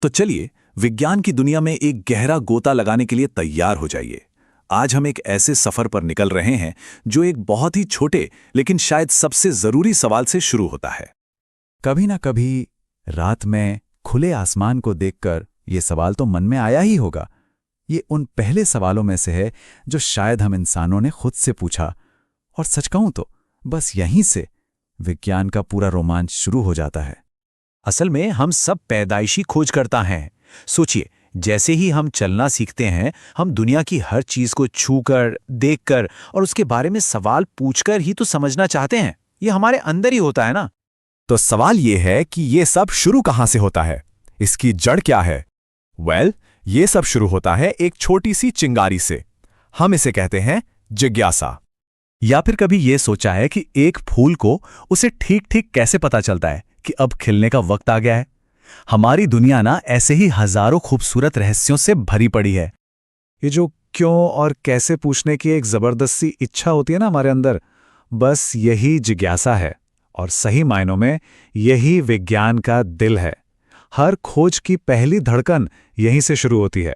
तो चलिए विज्ञान की दुनिया में एक गहरा गोता लगाने के लिए तैयार हो जाइए। आज हम एक ऐसे सफर पर निकल रहे हैं जो एक बहुत ही छोटे लेकिन शायद सबसे जरूरी सवाल से शुरू होता है। कभी ना कभी रात में खुले आसमान को देखकर ये सवाल तो मन में आया ही होगा। ये उन पहले सवालों में से है जो शायद हम इंसानों ने खुद से पूछा, और सच कहूं तो बस यहीं से विज्ञान का पूरा रोमांच शुरू हो जाता है। असल में हम सब पैदाइशी खोजकर्ता हैं। सोचिए, जैसे ही हम चलना सीखते हैं, हम दुनिया की हर चीज को छूकर, देखकर और उसके बारे में सवाल पूछकर ही तो समझना चाहते हैं। ये हमारे अंदर ही होता है ना। तो सवाल ये है कि ये सब शुरू कहां से होता है, इसकी जड़ क्या है? ये सब शुरू होता है एक छोटी सी चिंगारी से। हम इसे कहते हैं जिज्ञासा। या फिर कभी ये सोचा है कि एक फूल को उसे ठीक ठीक कैसे पता चलता है कि अब खिलने का वक्त आ गया है? हमारी दुनिया ना ऐसे ही हजारों खूबसूरत रहस्यों से भरी पड़ी है। ये जो क्यों और कैसे पूछने की एक जबरदस्त सी इच्छा होती है ना हमारे अंदर, बस यही जिज्ञासा है। और सही मायनों में यही विज्ञान का दिल है। हर खोज की पहली धड़कन यहीं से शुरू होती है।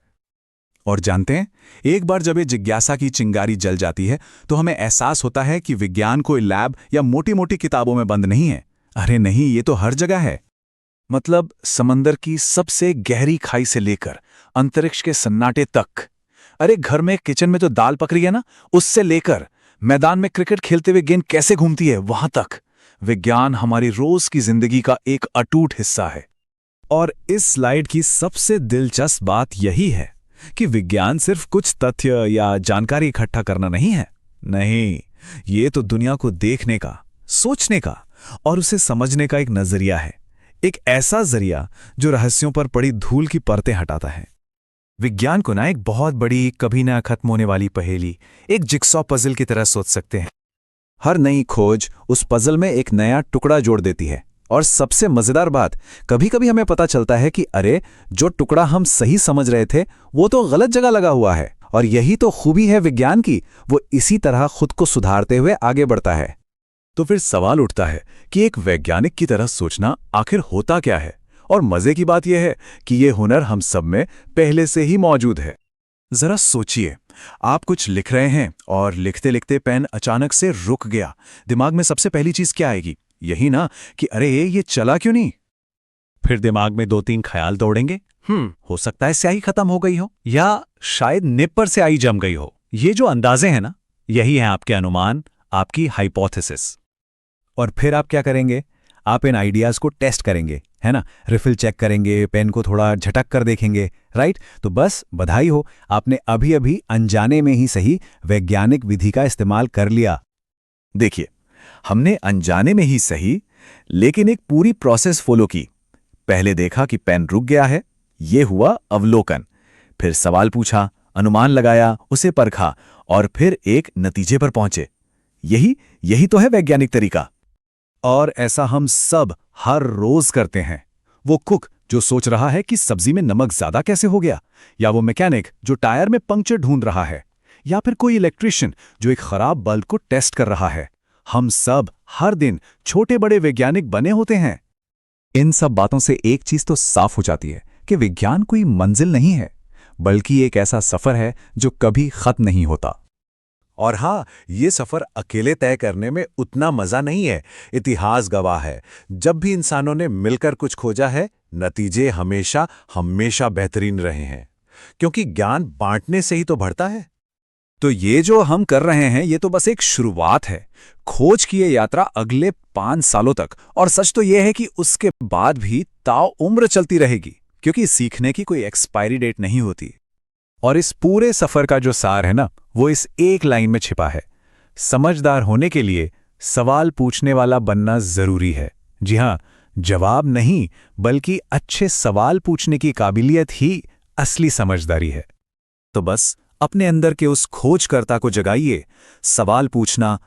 और जानते हैं, एक बार जब ये जिज्ञासा की चिंगारी जल जाती है तो हमें एहसास होता है कि विज्ञान कोई लैब या मोटी मोटी किताबों में बंद नहीं है। अरे नहीं, ये तो हर जगह है। मतलब समंदर की सबसे गहरी खाई से लेकर अंतरिक्ष के सन्नाटे तक। अरे घर में किचन में तो दाल पक रही है ना, उससे लेकर मैदान में क्रिकेट खेलते हुए गेंद कैसे घूमती है वहां तक विज्ञान हमारी रोज की जिंदगी का एक अटूट हिस्सा है। और इस स्लाइड की सबसे दिलचस्प बात यही है कि विज्ञान सिर्फ कुछ तथ्य या जानकारी इकट्ठा करना नहीं है। नहीं, ये तो दुनिया को देखने का, सोचने का और उसे समझने का एक नजरिया है। एक ऐसा जरिया जो रहस्यों पर पड़ी धूल की परतें हटाता है। विज्ञान को ना एक बहुत बड़ी, कभी ना खत्म होने वाली पहेली, एक जिक्सॉ पजल की तरह सोच सकते हैं। हर नई खोज उस पजल में एक नया टुकड़ा जोड़ देती है। और सबसे मजेदार बात, कभी कभी हमें पता चलता है कि अरे, जो टुकड़ा हम सही समझ रहे थे वो तो गलत जगह लगा हुआ है। और यही तो खूबी है विज्ञान की, वो इसी तरह खुद को सुधारते हुए आगे बढ़ता है। तो फिर सवाल उठता है कि एक वैज्ञानिक की तरह सोचना आखिर होता क्या है? और मजे की बात यह है कि ये हुनर हम सब में पहले से ही मौजूद है। जरा सोचिए, आप कुछ लिख रहे हैं और लिखते लिखते पेन अचानक से रुक गया। दिमाग में सबसे पहली चीज क्या आएगी? यही ना कि अरे ये चला क्यों नहीं? फिर दिमाग में 2-3 ख्याल दौड़ेंगे। हो सकता है स्याही खत्म हो गई हो, या शायद निब पर स्याही जम गई हो। ये जो अंदाजे हैं ना, यही है आपके अनुमान, आपकी हाइपोथेसिस। और फिर आप क्या करेंगे? आप इन आइडियाज को टेस्ट करेंगे, है ना? रिफिल चेक करेंगे, पेन को थोड़ा झटक कर देखेंगे, राइट? तो बस बधाई हो, आपने अभी अभी अनजाने में ही सही वैज्ञानिक विधि का इस्तेमाल कर लिया। देखिए, हमने अनजाने में ही सही, लेकिन एक पूरी प्रोसेस फॉलो की। पहले देखा कि पेन रुक गया है, ये हुआ अवलोकन। फिर सवाल पूछा, अनुमान लगाया, उसे परखा और फिर एक नतीजे पर पहुंचे। यही तो है वैज्ञानिक तरीका। और ऐसा हम सब हर रोज करते हैं। वो कुक जो सोच रहा है कि सब्जी में नमक ज्यादा कैसे हो गया, या वो मैकेनिक जो टायर में पंक्चर ढूंढ रहा है, या फिर कोई इलेक्ट्रिशियन जो एक खराब बल्ब को टेस्ट कर रहा है। हम सब हर दिन छोटे बड़े वैज्ञानिक बने होते हैं। इन सब बातों से एक चीज तो साफ हो जाती है कि विज्ञान कोई मंजिल नहीं है, बल्कि एक ऐसा सफर है जो कभी खत्म नहीं होता। और हाँ, ये सफर अकेले तय करने में उतना मजा नहीं है। इतिहास गवाह है, जब भी इंसानों ने मिलकर कुछ खोजा है, नतीजे हमेशा हमेशा बेहतरीन रहे हैं। क्योंकि ज्ञान बांटने से ही तो बढ़ता है। तो ये जो हम कर रहे हैं, ये तो बस एक शुरुआत है। खोज की ये यात्रा अगले 5 सालों तक, और सच तो ये है कि उसके बाद भी ताउम्र चलती रहेगी, क्योंकि सीखने की कोई एक्सपायरी डेट नहीं होती। और इस पूरे सफर का जो सार है ना, वो इस एक लाइन में छिपा है। समझदार होने के लिए सवाल पूछने वाला बनना जरूरी है। जी हां, जवाब नहीं, बल्कि अच्छे सवाल पूछने की काबिलियत ही असली समझदारी है। तो बस अपने अंदर के उस खोजकर्ता को जगाइए। सवाल पूछना,